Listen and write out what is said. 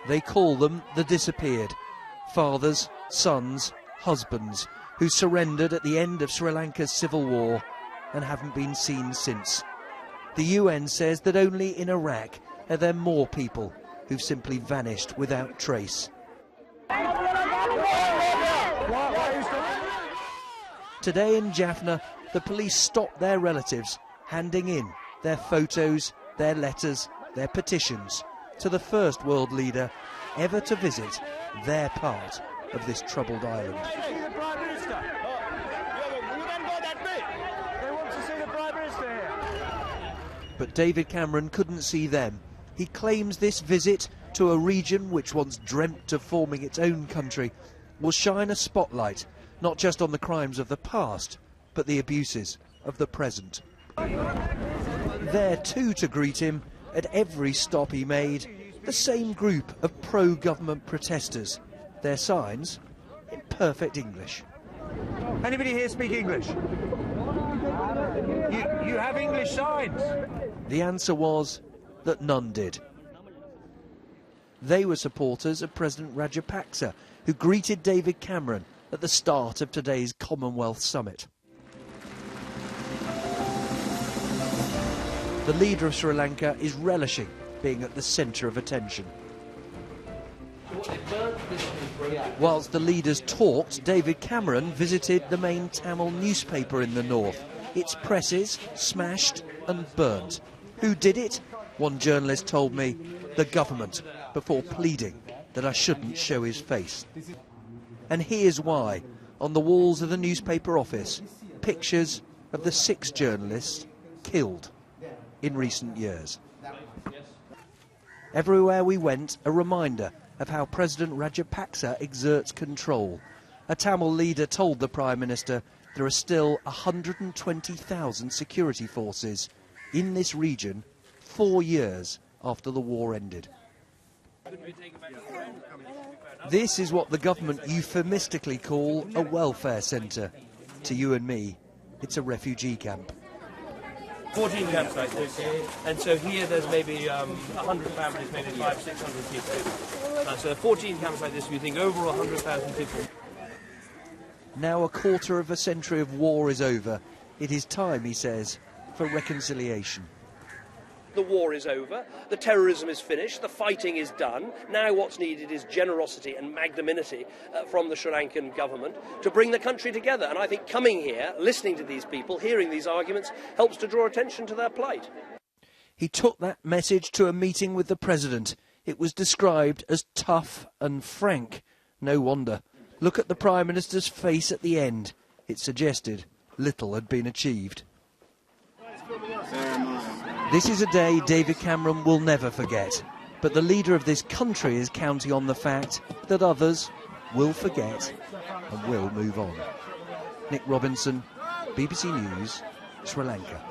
They call them the disappeared, fathers, sons, husbands, who surrendered at the end of Sri Lanka's civil war and haven't been seen since. The UN says that only in Iraq are there more people who've simply vanished without trace. Today in Jaffna, the police stopped their relatives handing in their photos, their letters, their petitions to the first world leader ever to visit their part of this troubled island. But David Cameron couldn't see them. He claims this visit to a region which once dreamt of forming its own country will shine a spotlight not just on the crimes of the past, but the abuses of the present. There too to greet him, at every stop he made, the same group of pro-government protesters. Their signs in perfect English. Anybody here speak English? You have English signs? The answer was that none did. They were supporters of President Rajapaksa, who greeted David Cameron at the start of today's Commonwealth Summit. The leader of Sri Lanka is relishing being at the centre of attention. Whilst the leaders talked, David Cameron visited the main Tamil newspaper in the north. Its presses smashed and burnt. Who did it? One journalist told me, the government, before pleading that I shouldn't show his face. And here's why. On the walls of the newspaper office, pictures of the 6 journalists killed in recent years. Everywhere we went, a reminder of how President Rajapaksa exerts control. A Tamil leader told the Prime Minister there are still 120,000 security forces in this region 4 years after the war ended. This is what the government euphemistically call a welfare centre. To you and me, it's a refugee camp. 14 campsites, and so here there's maybe 100 families, maybe 500-600 people. So 14 camps like this, we think over 100,000 people. Now a quarter of a century of war is over. It is time, he says, for reconciliation. The war is over, the terrorism is finished, the fighting is done. Now what's needed is generosity and magnanimity from the Sri Lankan government to bring the country together. And I think coming here, listening to these people, hearing these arguments, helps to draw attention to their plight. He took that message to a meeting with the President. It was described as tough and frank. No wonder. Look at the Prime Minister's face at the end. It suggested little had been achieved. This is a day David Cameron will never forget, but the leader of this country is counting on the fact that others will forget and will move on. Nick Robinson, BBC News, Sri Lanka.